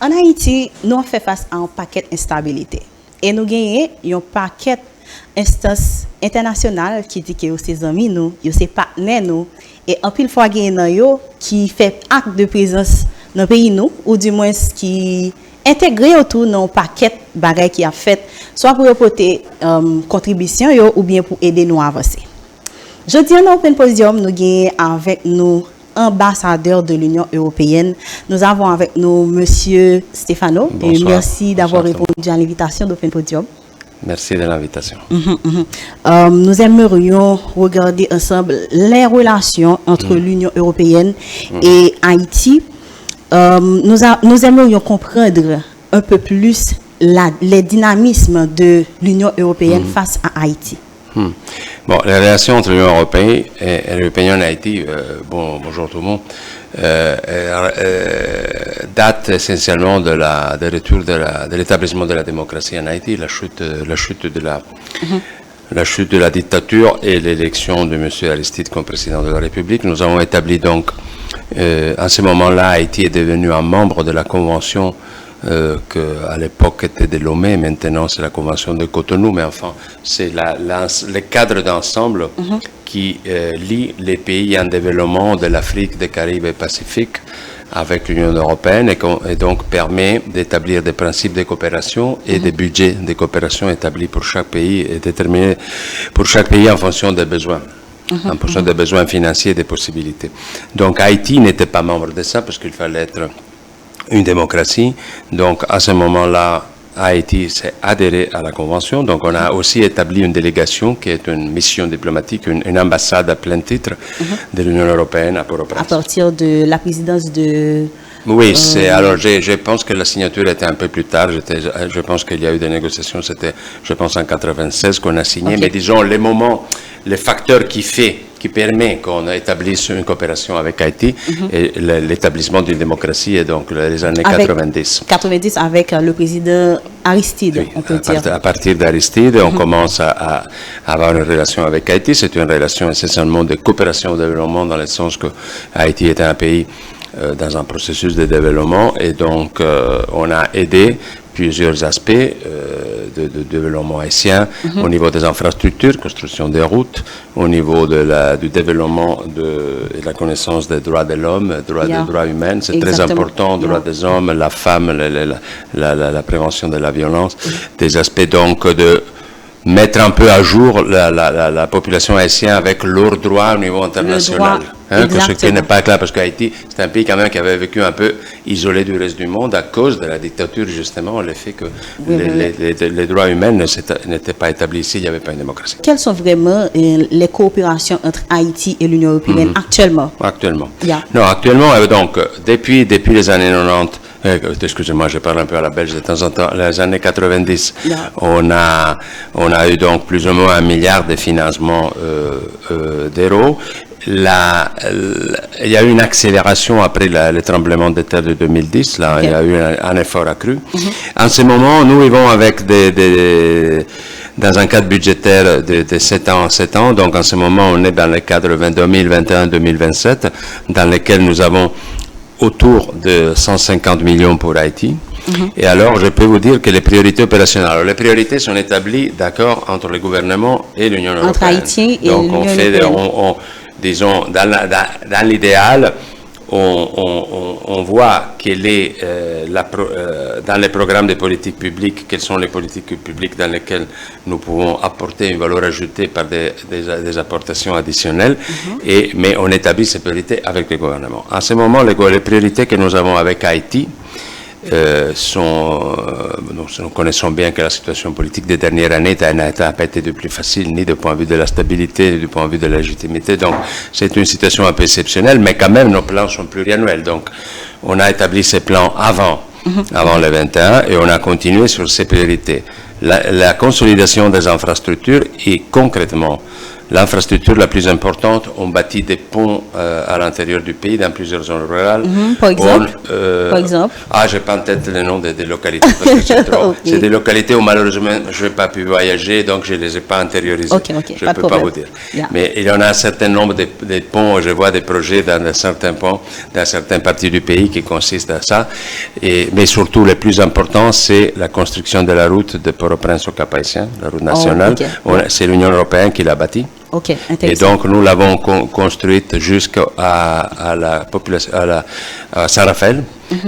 En Haïti, nous avons fait face à un paquet d'instabilité. Et nous avons un paquet d'instances internationales qui dit que c'est amis nous, c'est partenaires nous. Et en pile fois, il y a qui fait acte de présence dans le pays nous, ou du moins qui intégrer autour dans un paquet de bagages qui a fait, soit pour apporter contribution ou bien pour aider nous à avancer. Je dis dans Open Podium, nous avons avec nous ambassadeur de l'Union européenne. Nous avons avec nous Monsieur Stefano. Bonsoir. Et merci d'avoir répondu à l'invitation d'Open Podium. Merci de l'invitation. Nous aimerions regarder ensemble les relations entre l'Union européenne et Haïti. Nous aimerions comprendre un peu plus les dynamismes de l'Union européenne face à Haïti. Bon, les relations entre l'Union européenne et l'Union Haïti, bonjour tout le monde, datent essentiellement de retour de l'établissement de la démocratie en Haïti, la chute de la dictature et l'élection de M. Aristide comme président de la République. Nous avons établi donc, en ce moment-là, Haïti est devenu un membre de la Convention qu'à l'époque était de Lomé, maintenant c'est la Convention de Cotonou, mais enfin c'est le cadre d'ensemble qui lie les pays en développement de l'Afrique, des Caraïbes et Pacifique avec l'Union européenne et donc permet d'établir des principes de coopération et des budgets de coopération établis pour chaque pays et déterminés pour chaque pays en fonction des besoins. En fonction des besoins financiers et des possibilités. Donc Haïti n'était pas membre de ça parce qu'il fallait être une démocratie. Donc à ce moment-là, Haïti s'est adhéré à la Convention. Donc on a aussi établi une délégation qui est une mission diplomatique, une ambassade à plein titre de l'Union européenne à Port-au-Prince. À partir de la présidence de... Oui, alors je pense que la signature était un peu plus tard. Je pense qu'il y a eu des négociations, c'était je pense en 96 qu'on a signé. Mais disons, les facteurs qui permet qu'on établisse une coopération avec Haïti et l'établissement d'une démocratie et donc les années 90. 90 avec le président Aristide, oui, on peut dire. À partir d'Aristide, on commence à avoir une relation avec Haïti. C'est une relation essentiellement de coopération au développement dans le sens que Haïti est un pays dans un processus de développement et donc on a aidé plusieurs aspects de développement haïtien au niveau des infrastructures, construction des routes, au niveau du développement et de la connaissance des droits de l'homme, des droits humains, c'est très important, droits des hommes, la femme, la prévention de la violence, des aspects donc de mettre un peu à jour la population haïtienne avec leurs droits au niveau international. Ce qui n'est pas clair parce qu'Haïti, c'est un pays quand même qui avait vécu un peu isolé du reste du monde à cause de la dictature, justement, le fait que les droits humains n'étaient pas établis ici, il n'y avait pas une démocratie. Quelles sont vraiment les coopérations entre Haïti et l'Union européenne actuellement? Actuellement. Non, actuellement, donc, depuis les années 90, excusez-moi, je parle un peu à la belge de temps en temps. Les années 90, on a eu donc plus ou moins 1 milliard de financements d'euros. Il y a eu une accélération après le tremblement de terre de 2010. Là, il y a eu un effort accru. En ce moment, nous vivons avec dans un cadre budgétaire de 7 ans en 7 ans. Donc, en ce moment, on est dans le cadre 2021-2027, dans lequel nous avons autour de 150 millions pour Haïti. Et alors, je peux vous dire que les priorités opérationnelles, alors les priorités sont établies, d'accord, entre le gouvernement et l'Union européenne. Entre Haïti et l'Union européenne. Donc, disons, dans l'idéal, on voit quelle est, dans les programmes de politique publique, quelles sont les politiques publiques dans lesquelles nous pouvons apporter une valeur ajoutée par des apportations additionnelles, mais on établit ces priorités avec le gouvernement. En ce moment, les priorités que nous avons avec Haïti, nous connaissons bien que la situation politique des dernières années n'a pas été de plus facile, ni du point de vue de la stabilité, ni du point de vue de la légitimité. Donc, c'est une situation un peu exceptionnelle, mais quand même, nos plans sont pluriannuels. Donc, on a établi ces plans avant le 21 et on a continué sur ces priorités. La consolidation des infrastructures et concrètement l'infrastructure la plus importante, on bâtit des ponts à l'intérieur du pays, dans plusieurs zones rurales. Par exemple, Ah, je n'ai pas en tête le nom des localités, parce que c'est trop. Okay. C'est des localités où malheureusement je n'ai pas pu voyager, donc je ne les ai pas intériorisées. Je ne peux pas vous dire. Yeah. Mais il y en a un certain nombre de ponts, je vois des projets dans certains ponts, dans certaines parties du pays qui consistent à ça. Mais surtout, le plus important, c'est la construction de la route de Port-au-Prince au Cap-Haïtien, la route nationale. C'est l'Union européenne qui l'a bâtie. Okay, et donc, nous l'avons construite jusqu'à la population, à Saint-Raphaël.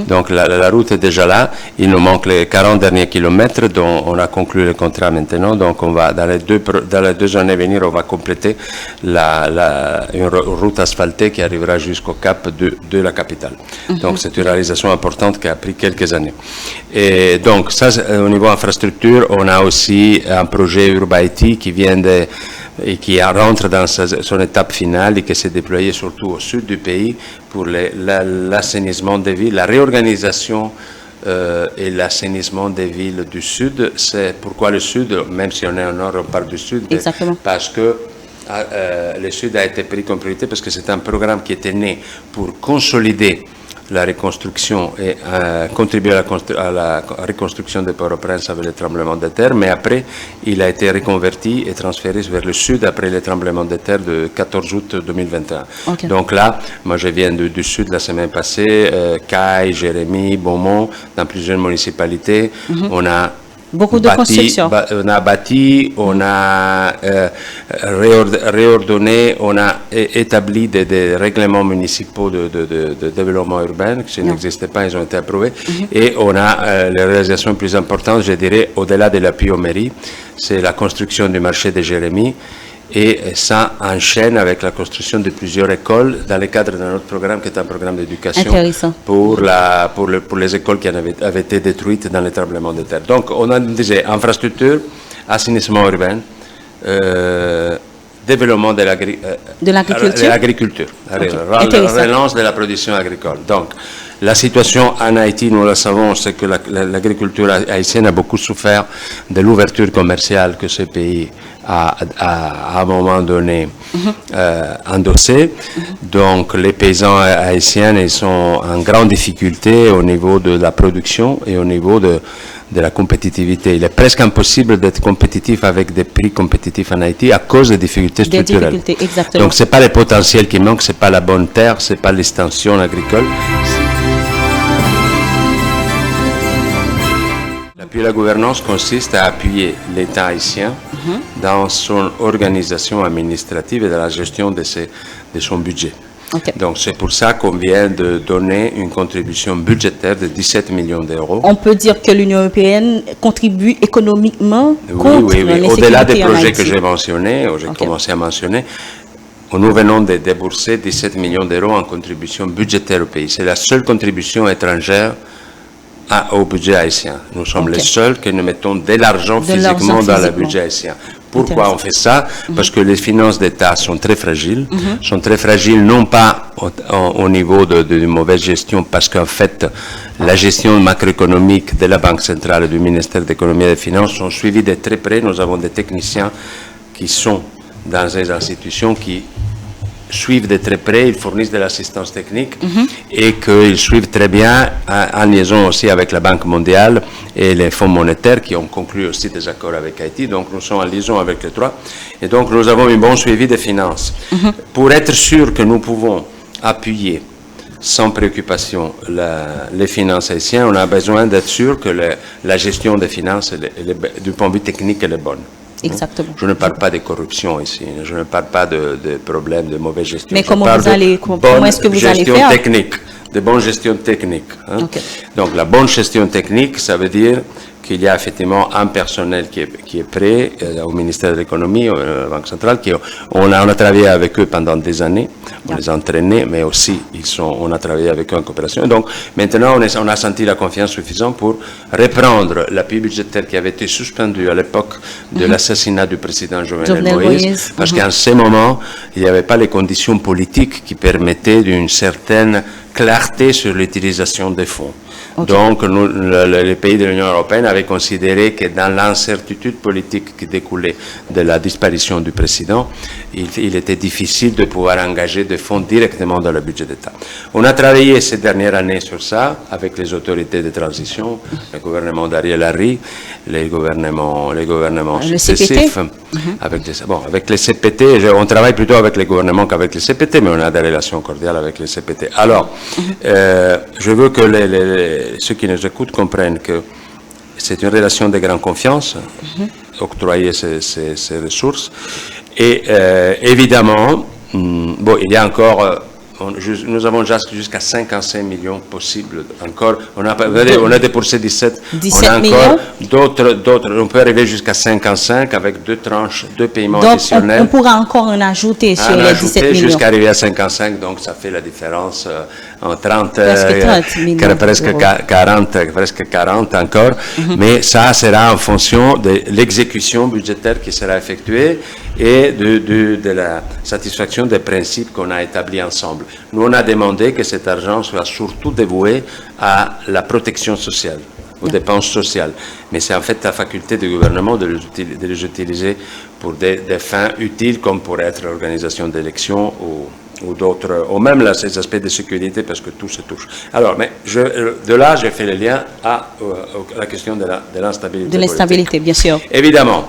Donc, la route est déjà là. Il nous manque les 40 derniers kilomètres dont on a conclu le contrat maintenant. Donc, on va, dans les 2 années à venir, on va compléter une route asphaltée qui arrivera jusqu'au cap de la capitale. Donc, c'est une réalisation importante qui a pris quelques années. Et donc, ça, au niveau infrastructure, on a aussi un projet Urbaïti qui vient et qui rentre dans son étape finale et qui s'est déployé surtout au sud du pays pour l'assainissement des villes, la réorganisation et l'assainissement des villes du sud. C'est pourquoi le sud, même si on est au nord, on parle du sud. Exactement. Parce que le sud a été pris comme priorité parce que c'est un programme qui était né pour consolider la reconstruction et contribuer à la reconstruction de Port-au-Prince avec les tremblements de terre, mais après, il a été reconverti et transféré vers le sud après les tremblements de terre de 14 août 2021. Okay. Donc là, moi je viens du sud la semaine passée, Caille, Jérémy, Beaumont, dans plusieurs municipalités, on a beaucoup de construction. On a bâti, on a réordonné, on a établi des règlements municipaux de développement urbain qui n'existaient pas, ils ont été approuvés. Et on a les réalisations plus importantes, je dirais, au-delà de l'appui aux mairies, c'est la construction du marché de Jérémy. Et ça enchaîne avec la construction de plusieurs écoles dans le cadre de notre programme qui est un programme d'éducation pour les écoles qui avaient été détruites dans les tremblements de terre. Donc on a disait infrastructure, assainissement urbain, développement de l'agriculture, relance de la production agricole. Donc la situation en Haïti, nous le savons, c'est que l'agriculture haïtienne a beaucoup souffert de l'ouverture commerciale que ce pays a à un moment donné endossé. Donc les paysans haïtiens ils sont en grande difficulté au niveau de la production et au niveau de la compétitivité. Il est presque impossible d'être compétitif avec des prix compétitifs en Haïti à cause des difficultés structurelles. Donc ce n'est pas le potentiel qui manque, ce n'est pas la bonne terre, ce n'est pas l'extension agricole. Puis la gouvernance consiste à appuyer l'État haïtien dans son organisation administrative et dans la gestion de son budget. Okay. Donc c'est pour ça qu'on vient de donner une contribution budgétaire de 17 millions d'euros. On peut dire que l'Union européenne contribue économiquement contre l'insécurité. Au-delà des projets que j'ai mentionnés, j'ai commencé à mentionner, nous venons de débourser 17 millions d'euros en contribution budgétaire au pays. C'est la seule contribution étrangère au budget haïtien. Nous sommes les seuls que nous mettons de l'argent physiquement dans le budget haïtien. Pourquoi on fait ça? Parce que les finances d'État sont très fragiles. Sont très fragiles non pas au niveau de mauvaise gestion, parce qu'en fait, la gestion macroéconomique de la Banque centrale et du ministère de l'économie et des finances sont suivies de très près. Nous avons des techniciens qui sont dans ces institutions qui suivent de très près, ils fournissent de l'assistance technique et qu'ils suivent très bien en liaison aussi avec la Banque mondiale et les fonds monétaires qui ont conclu aussi des accords avec Haïti. Donc nous sommes en liaison avec les trois et donc nous avons un bon suivi des finances. Pour être sûr que nous pouvons appuyer sans préoccupation les finances haïtiennes, on a besoin d'être sûr que la gestion des finances, du point de vue technique, elle est bonne. Exactement. Je ne parle pas de corruption ici, je ne parle pas de problèmes de mauvaise gestion. Mais comment est-ce que vous allez faire? De bonne gestion technique. Donc la bonne gestion technique, ça veut dire qu'il y a effectivement un personnel qui est prêt au ministère de l'économie, à la Banque centrale, on a travaillé avec eux pendant des années, on les a entraînés, mais aussi on a travaillé avec eux en coopération. Donc maintenant on a senti la confiance suffisante pour reprendre l'appui budgétaire qui avait été suspendu à l'époque de l'assassinat du président Jovenel Moïse, parce qu'en ce moment, il n'y avait pas les conditions politiques qui permettaient d'une certaine clarté sur l'utilisation des fonds. Okay. Donc, les pays de l'Union européenne avaient considéré que dans l'incertitude politique qui découlait de la disparition du président, il était difficile de pouvoir engager des fonds directement dans le budget d'État. On a travaillé ces dernières années sur ça avec les autorités de transition, le gouvernement d'Ariel Henry, les gouvernements successifs. Avec les CPT, on travaille plutôt avec les gouvernements qu'avec les CPT, mais on a des relations cordiales avec les CPT. Alors, je veux que ceux qui nous écoutent comprennent que c'est une relation de grande confiance, octroyer ces ressources. Et évidemment, il y a encore... nous avons jusqu'à 55 millions possibles encore. On a dépensé 17 on a encore d'autres. On peut arriver jusqu'à 55 avec deux tranches, deux paiements additionnels. Donc, on pourra encore en ajouter sur les 17 millions. Jusqu'à arriver à 55, donc ça fait la différence en 30, presque 40 encore. Mais ça sera en fonction de l'exécution budgétaire qui sera effectuée et de la satisfaction des principes qu'on a établis ensemble. Nous, on a demandé que cet argent soit surtout dévoué à la protection sociale, aux dépenses sociales. Mais c'est en fait la faculté du gouvernement de les utiliser pour des fins utiles, comme pour être l'organisation d'élections ou d'autres, ou même là, ces aspects de sécurité, parce que tout se touche. Alors, mais de là, j'ai fait le lien à la question de l'instabilité. De l'instabilité, bien sûr. Évidemment.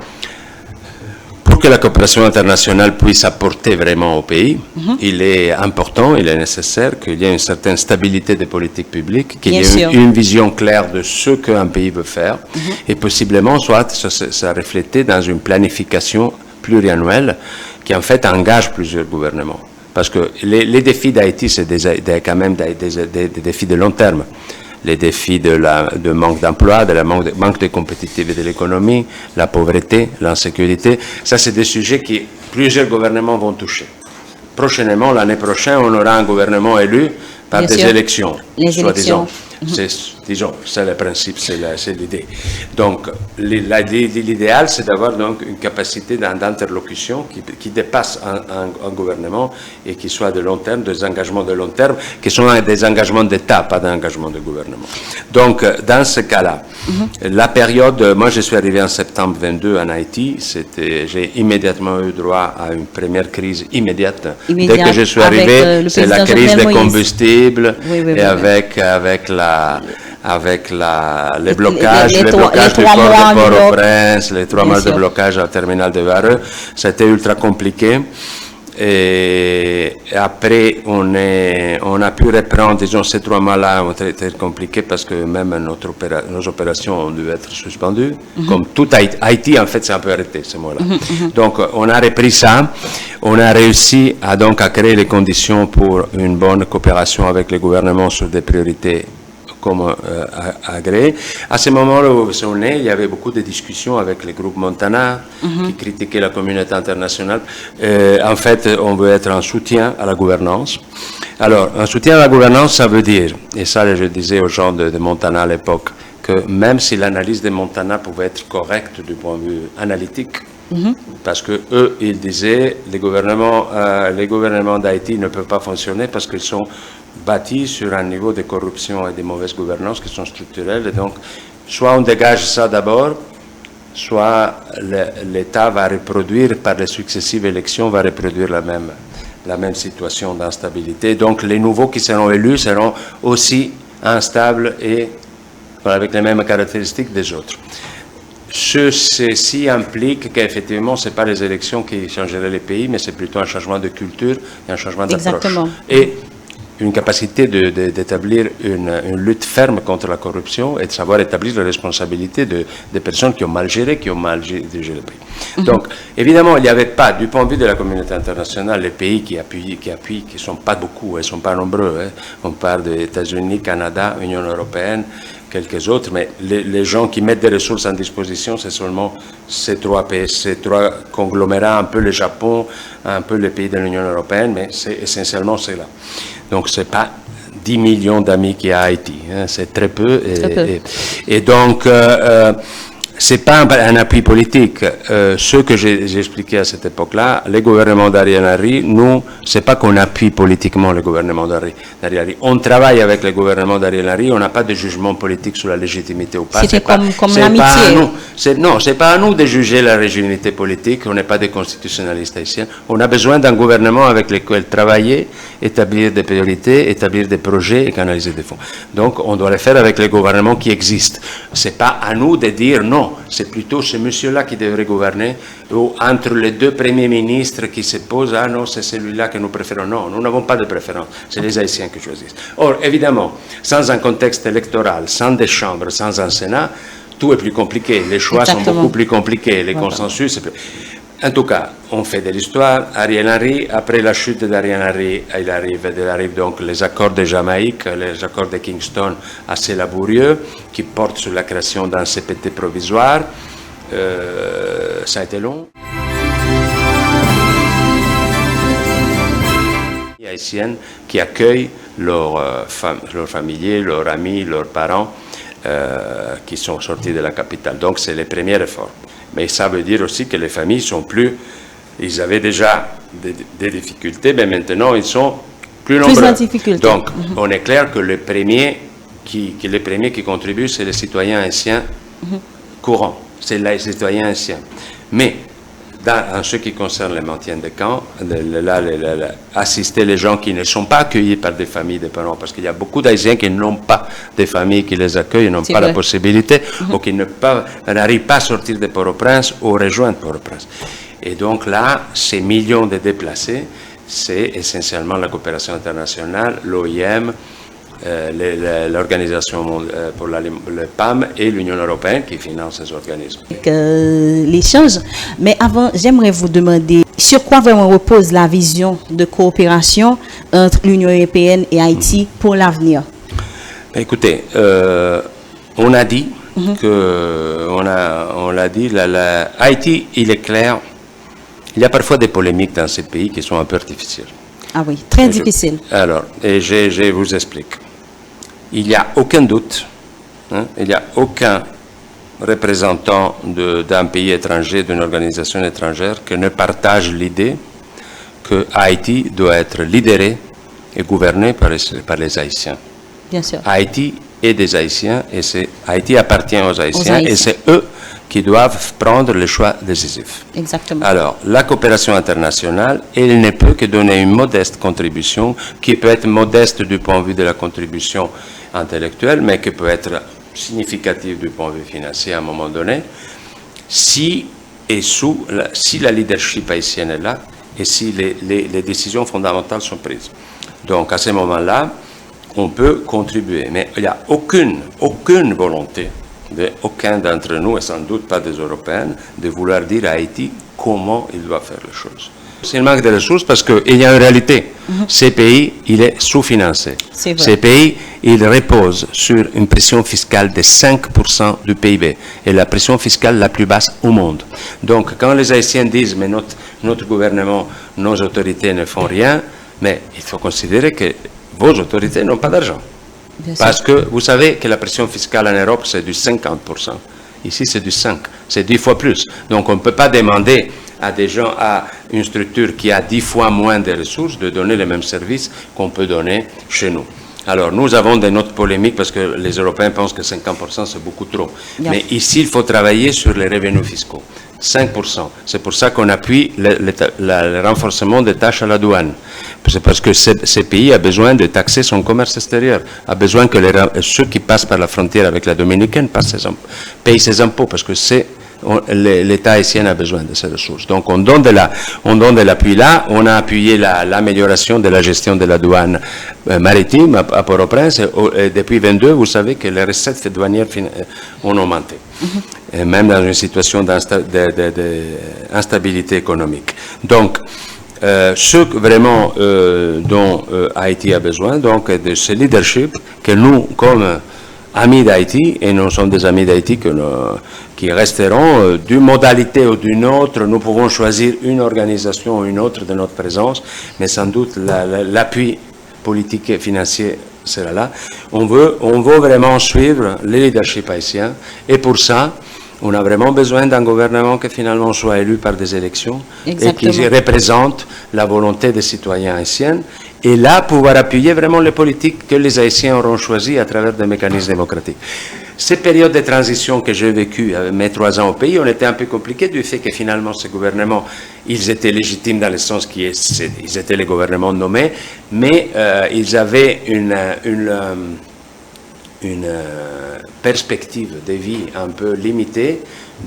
Pour que la coopération internationale puisse apporter vraiment au pays, il est important, il est nécessaire qu'il y ait une certaine stabilité des politiques publiques, qu'il y ait une vision claire de ce qu'un pays veut faire, et possiblement soit ça reflété dans une planification pluriannuelle qui en fait engage plusieurs gouvernements. Parce que les défis d'Haïti, c'est quand même des défis de long terme. Les défis de manque d'emploi, de manque de compétitivité de l'économie, la pauvreté, l'insécurité. Ça, c'est des sujets que plusieurs gouvernements vont toucher. Prochainement, l'année prochaine, on aura un gouvernement élu par des élections. Les élections. C'est le principe, c'est l'idée. Donc, l'idéal, c'est d'avoir donc une capacité d'interlocution qui dépasse un gouvernement et qui soit de long terme, des engagements de long terme, qui sont des engagements d'État, pas d'engagements de gouvernement. Donc, dans ce cas-là, la période, moi je suis arrivé en septembre 22 en Haïti, j'ai immédiatement eu droit à une première crise immédiate. Dès que je suis arrivé, c'est la crise des combustibles et avec les blocages, les blocages du port de Port-au-Prince, les 3 mois de blocage au terminal de Vareux, c'était ultra compliqué. Et après, on a pu reprendre, disons, ces 3 mois-là ont été compliqués parce que même nos opérations ont dû être suspendues. Comme tout Haïti, en fait, c'est un peu arrêté, ces mois-là. Donc, on a repris ça. On a réussi à créer les conditions pour une bonne coopération avec les gouvernements sur des priorités comme agréé. À ce moment-là où on est, il y avait beaucoup de discussions avec le groupe Montana qui critiquait la communauté internationale. En fait, on veut être en soutien à la gouvernance. Alors, un soutien à la gouvernance, ça veut dire, et ça je disais aux gens de Montana à l'époque, que même si l'analyse de Montana pouvait être correcte du point de vue analytique, parce que eux, ils disaient, les gouvernements d'Haïti ne peuvent pas fonctionner parce qu'ils sont bâtis sur un niveau de corruption et de mauvaise gouvernance qui sont structurels. Et donc, soit on dégage ça d'abord, soit l'État va reproduire, par les successives élections, va reproduire la même situation d'instabilité. Donc, les nouveaux qui seront élus seront aussi instables et avec les mêmes caractéristiques des autres. Ceci implique qu'effectivement, ce n'est pas les élections qui changeraient les pays, mais c'est plutôt un changement de culture et un changement d'approche. Et une capacité d'établir une lutte ferme contre la corruption et de savoir établir la responsabilité des personnes qui ont mal géré, dirigé le pays. Donc, évidemment, il n'y avait pas, du point de vue de la communauté internationale, les pays qui appuient, qui ne sont pas beaucoup, ils ne sont pas nombreux. On parle des États-Unis, Canada, Union européenne, quelques autres, mais les gens qui mettent des ressources en disposition, c'est seulement ces 3 pays, ces 3 conglomérats, un peu le Japon, un peu les pays de l'Union européenne, mais c'est essentiellement cela. Donc, ce n'est pas 10 millions d'amis qu'il y a à Haïti, c'est très peu. Et donc, c'est pas un appui politique. Ce que j'ai expliqué à cette époque-là, les gouvernements d'Ariel Henry, nous, c'est pas qu'on appuie politiquement le gouvernement d'Ariel Henry. On travaille avec le gouvernement d'Ariel Henry, on n'a pas de jugement politique sur la légitimité ou pas. C'était comme l'amitié. Non, c'est pas à nous de juger la légitimité politique, on n'est pas des constitutionnalistes haïtiens. On a besoin d'un gouvernement avec lequel travailler, établir des priorités, établir des projets et canaliser des fonds. Donc, on doit le faire avec les gouvernements qui existent. C'est pas à nous de dire non, c'est plutôt ce monsieur-là qui devrait gouverner, ou entre les deux premiers ministres qui se posent, ah non, c'est celui-là que nous préférons. Non, nous n'avons pas de préférence, c'est les Haïtiens qui choisissent. Or, évidemment, sans un contexte électoral, sans des chambres, sans un Sénat, tout est plus compliqué, les choix sont beaucoup plus compliqués, les consensus... En tout cas, on fait de l'histoire. Ariel Henry, après la chute d'Ariel Henry, il arrive donc les accords de Jamaïque, les accords de Kingston assez laborieux, qui portent sur la création d'un CPT provisoire. Ça a été long. Les Haïtiennes qui accueillent leurs familiers, leurs amis, leurs parents qui sont sortis de la capitale. Donc, c'est les premières réformes. Mais ça veut dire aussi que les familles sont plus... Ils avaient déjà des difficultés, mais maintenant ils sont plus nombreux. Plus en difficulté. Donc, on est clair que les premiers qui contribuent, c'est les citoyens haïtiens courants. C'est les citoyens haïtiens. Mais, en ce qui concerne les maintiens de camp, assister les gens qui ne sont pas accueillis par des familles, des parents, parce qu'il y a beaucoup d'Haïtiens qui n'ont pas de familles qui les accueillent, n'ont pas la possibilité, ou qui n'arrivent pas à sortir de Port-au-Prince ou rejoindre Port-au-Prince. Et donc là, ces millions de déplacés, c'est essentiellement la coopération internationale, l'OIM, l'Organisation pour le PAM et l'Union européenne qui financent ces organismes. L'échange. Mais avant, j'aimerais vous demander sur quoi vraiment repose la vision de coopération entre l'Union européenne et Haïti pour l'avenir. Écoutez, on a dit Haïti, il est clair, il y a parfois des polémiques dans ces pays qui sont un peu artificielles. Ah oui, très difficile. Alors, et je vous explique. Il n'y a aucun doute, il n'y a aucun représentant d'un pays étranger, d'une organisation étrangère, qui ne partage l'idée que Haïti doit être lidéré et gouverné par les Haïtiens. Bien sûr. Haïti est des Haïtiens et Haïti appartient aux Haïtiens et c'est eux qui doivent prendre le choix décisif. Exactement. Alors, la coopération internationale, elle ne peut que donner une modeste contribution, qui peut être modeste du point de vue de la contribution intellectuelle, mais qui peut être significative du point de vue financier à un moment donné, si la leadership haïtienne est là et si les décisions fondamentales sont prises. Donc, à ce moment-là, on peut contribuer, mais il n'y a aucune volonté aucun d'entre nous, et sans doute pas des Européens, de vouloir dire à Haïti comment il doit faire les choses. C'est un manque de ressources parce qu'il y a une réalité. Ces pays, il est sous-financé. Ces pays, il repose sur une pression fiscale de 5% du PIB, et la pression fiscale la plus basse au monde. Donc, quand les Haïtiens disent, mais notre gouvernement, nos autorités ne font rien, mais il faut considérer que vos autorités n'ont pas d'argent. Parce que vous savez que la pression fiscale en Europe, c'est du 50%. Ici, c'est du 5%. C'est 10 fois plus. Donc, on ne peut pas demander à des gens, à une structure qui a 10 fois moins de ressources, de donner les mêmes services qu'on peut donner chez nous. Alors, nous avons des notes polémiques parce que les Européens pensent que 50%, c'est beaucoup trop. Mais ici, il faut travailler sur les revenus fiscaux. 5%. C'est pour ça qu'on appuie le renforcement des tâches à la douane. C'est parce que ce pays a besoin de taxer son commerce extérieur, a besoin que ceux qui passent par la frontière avec la Dominicaine payent ses impôts, parce que l'État haïtien a besoin de ces ressources. Donc on donne de l'appui là. On a appuyé l'amélioration de la gestion de la douane maritime à Port-au-Prince. Et depuis 2022, vous savez que les recettes douanières ont augmenté. Et même dans une situation d'instabilité économique. Donc, ce vraiment dont Haïti a besoin, donc, de ce leadership que nous, comme amis d'Haïti, et nous sommes des amis d'Haïti qui resteront d'une modalité ou d'une autre, nous pouvons choisir une organisation ou une autre de notre présence, mais sans doute l'appui politique et financier sera là. On veut vraiment suivre le leadership haïtien, et pour ça, On a vraiment besoin d'un gouvernement qui finalement soit élu par des élections Exactement. et qui représente la volonté des citoyens haïtiens. Et là, pouvoir appuyer vraiment les politiques que les Haïtiens auront choisies à travers des mécanismes démocratiques. Ces périodes de transition que j'ai vécues avec mes 3 ans au pays, on était un peu compliqués du fait que finalement ces gouvernements, ils étaient légitimes dans le sens qu'ils étaient les gouvernements nommés, mais ils avaient une perspective de vie un peu limitée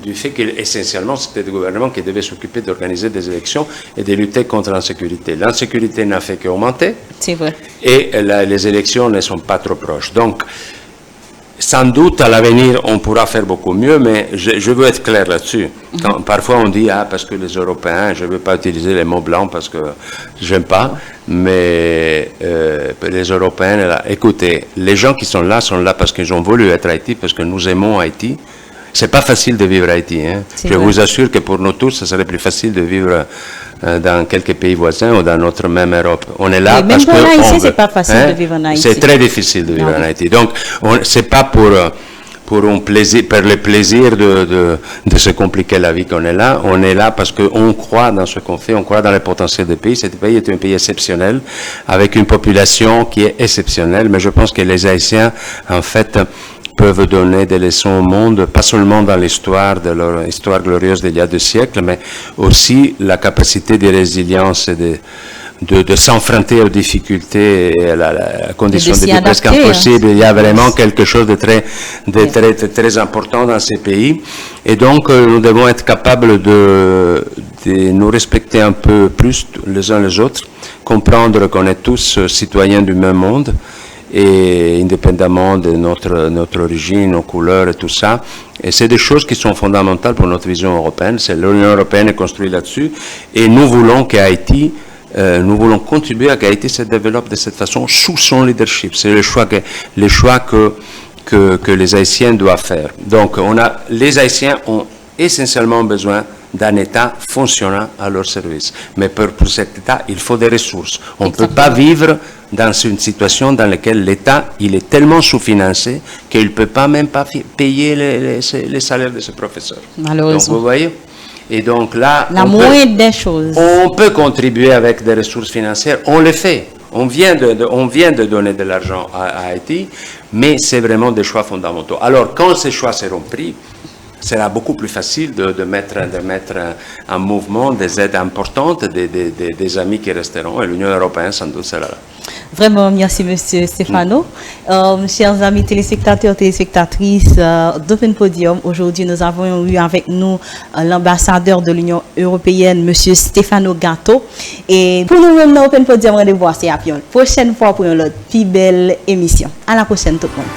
du fait qu'essentiellement c'était le gouvernement qui devait s'occuper d'organiser des élections et de lutter contre l'insécurité. L'insécurité n'a fait qu'augmenter. C'est vrai. Et les élections ne sont pas trop proches. Donc, sans doute, à l'avenir, on pourra faire beaucoup mieux, mais je veux être clair là-dessus. Parfois, on dit, parce que les Européens, je ne veux pas utiliser les mots blancs parce que j'aime pas, mais les Européens, là, écoutez, les gens qui sont là parce qu'ils ont voulu être Haïti, parce que nous aimons Haïti. C'est pas facile de vivre à Haïti. Hein. Je vous assure que pour nous tous, ce serait plus facile de vivre dans quelques pays voisins ou dans notre même Europe. On est là parce que même en Haïti, c'est pas facile de vivre en Haïti. C'est très difficile de vivre en Haïti. Donc, c'est pas pour le plaisir de se compliquer la vie qu'on est là. On est là parce qu'on croit dans ce qu'on fait, on croit dans le potentiel du pays. Ce pays est un pays exceptionnel, avec une population qui est exceptionnelle. Mais je pense que les Haïtiens, en fait, peuvent donner des leçons au monde, pas seulement dans l'histoire de leur histoire glorieuse d'il y a 2 siècles, mais aussi la capacité de résilience et de s'enfronter aux difficultés et à la condition de vie presque impossible. Il y a vraiment quelque chose de très important dans ces pays. Et donc, nous devons être capables de nous respecter un peu plus les uns les autres, comprendre qu'on est tous citoyens du même monde, et indépendamment de notre origine, nos couleurs et tout ça. Et c'est des choses qui sont fondamentales pour notre vision européenne. L'Union européenne est construite là-dessus. Et nous voulons qu'Haïti, nous voulons contribuer à qu'Haïti se développe de cette façon sous son leadership. C'est le choix que les Haïtiens doivent faire. Donc, les Haïtiens ont essentiellement besoin d'un État fonctionnant à leur service. Mais pour cet État, il faut des ressources. On ne peut pas vivre dans une situation dans laquelle l'État, il est tellement sous-financé qu'il ne peut pas même pas payer les salaires de ses professeurs. Malheureusement. Donc, vous voyez? Et donc là, la moindre des choses. On peut contribuer avec des ressources financières. On le fait. On vient de donner de l'argent à Haïti, mais c'est vraiment des choix fondamentaux. Alors, quand ces choix seront pris, sera beaucoup plus facile de mettre en mouvement des aides importantes, des amis qui resteront, et l'Union européenne sans doute sera là. Vraiment, merci Monsieur Stéphano. Chers amis téléspectateurs, téléspectatrices d'Open Podium, aujourd'hui nous avons eu avec nous l'ambassadeur de l'Union européenne, Monsieur Stéphano Gatto. Et pour nous-mêmes dans Open Podium, rendez-vous à la prochaine fois pour une autre plus belle émission. À la prochaine tout le monde.